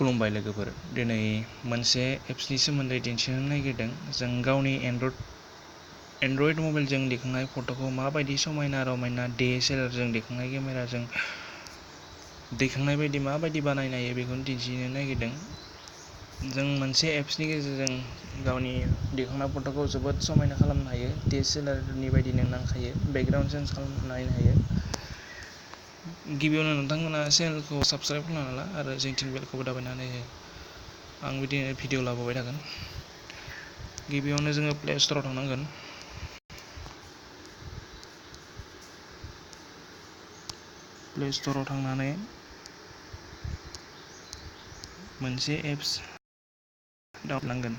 खुलुमबाय लोगोफोर, दिनै मोनसे एप्सनि सोमोन्दै दिन्थिनो नागिरदों। जों गावनि एन्ड्रइड मबाइलजों दैखांनाय फट'खौ माबायदि समायना रमायना DSLR जों दैखांनाय केमेराजों दैखांनाय बायदि माबायदि बानायनो हायो बेखौनो दिन्थिनो नागिरदों। जों मोनसे एप्सनि गेजेरजों गावनि दैखांनाय फट'खौ जोबोद समायना खालामनो हायो। DSLRनि बायदिनो नांखायो, बेकग्राउन्ड चेन्ज खालामनो नायनो हायो। गिबियावनो नोंथांमोना चेनेलखौ साबस्क्राइब खालामना ला आरो जोंथिं बेलखौबो दाबायनानै हो। आं बिदिनो भिडिअ लाबोबाय थागोन। गिबियावनो जोङो प्ले स्ट'राव थांनांगोन। प्ले स्ट'राव थांनानै मोनसे एप्स डाउनल'ड।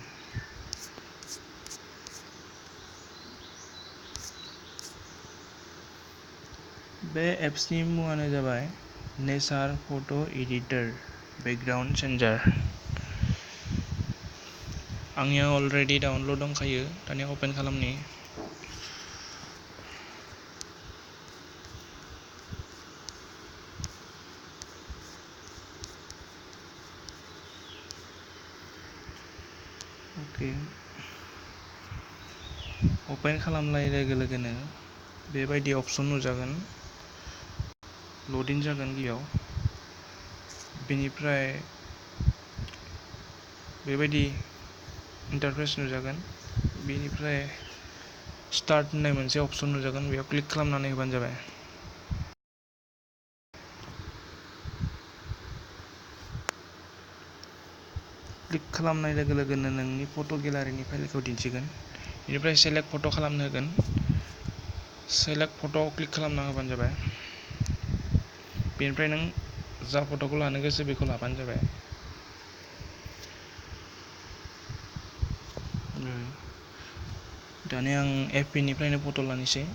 बे एप्सनि मुङानो जाबाय नेचार फट' एडिटर बेकग्राउन्ड चेन्जार। आंनिया अलरेडि डाउनल'ड दंखायो। दानिया अपेन खालामनि। अपेन खालामनाय लोगो लोगोनो बेबायदि अपसन नुजागोन। लडिं जागोन गिबियाव। बेनिफ्राय बेबायदि इन्टारफेस नुजागोन। बेनिफ्राय स्टार्ट होननाय मोनसे अपसन नुजागोन। बेयाव क्लिक खालामनानै होबानो जाबाय। क्लिक खालामनाय लोगो लोगोनो नोंनि फट' गेलारिनि फाइलखौ दिन्थिगोन। बेनिफ्राय सेलेक्ट फट' खालामनो होगोन। सेलेक्ट फट'आव क्लिक खालामना होबानो जाबाय। बेनिफ्राय नों जा फट'खौ लानो गोसो बेखौ लाबानो जाबाय। दानिया आं एफपिनिफ्रायनो फट' लानोसै।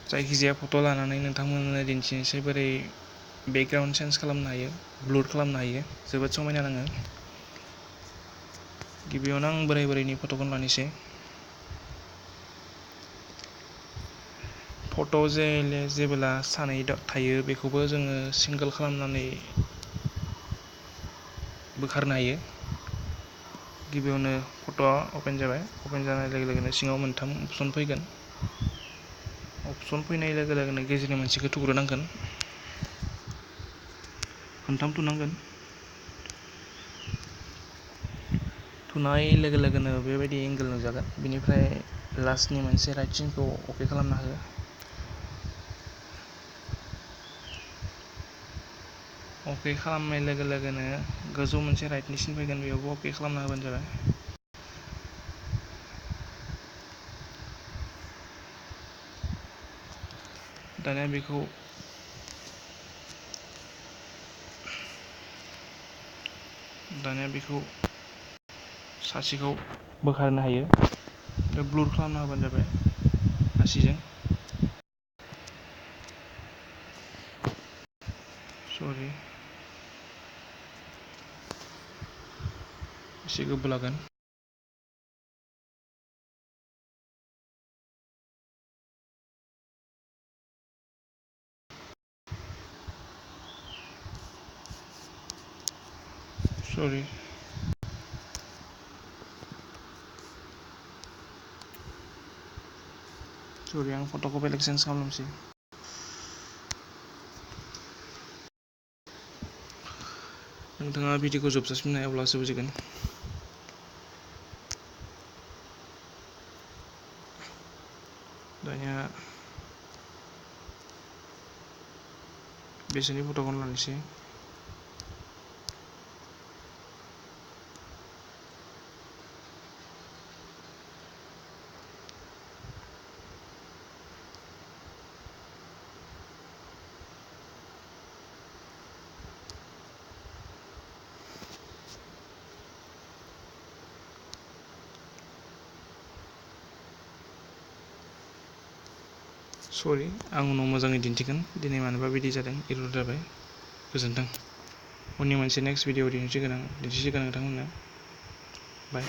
जायखिजाया फट' लानानै नोंथांमोननो दिन्थिनोसै बोरै बेकग्राउन्ड चेन्ज खालामनो हायो, ब्लर खालामनो हायो। जोबोद समायना नाङो। गिबियावनो आं बोरायनि फट'खौनो लानोसै। फट' जेबोला सानै थायो बेखौबो जोङो सिंगोल खालामनानै बोखारनो हायो। गिबियावनो फट'आ अपेन जाबाय। अपेन जानाय लोगो लोगोनो सिङाव मोनथाम अपसन फैगोन। अपसन फैनाय लोगो लोगोनो गेजेरनि मोनसेखौ थुग्रोनांगोन। खनथाम थुनांगोन। थुनाय लोगो लोगोनो बेबायदि एंगोल नुजागोन। बेनिफ्राय लास्टनि मोनसे राइट सिनखौ अके खालामना हो। अके खालामनाय लोगो लोगोनो गोजौ मोनसे राइटनि सिन फैगोन। बेयावबो अके खालामना होबानो जाबाय। दानिया बेखौ सासेखौ बोखारनो हायो। ब्लर खालामना होबानो जाबाय आसिजों। एसे गोबाव लागोन। आं फट'खौ बेलेग चेन्ज खालामनोसै। नोंथाङा भिडिअखौ जोबजासिम नायोब्लासो बुजिगोन। दानिया बेसोरनि फट'खौनो लानोसै। आं उनाव मोजाङै दिन्थिगोन। दिनै मानोबा बिदि जादों, एरर जाबाय। गोजोन्थों। उननि मोनसे नेक्स्ट भिडिअ दिन्थिसिगोन नोंथांमोननो। बाय।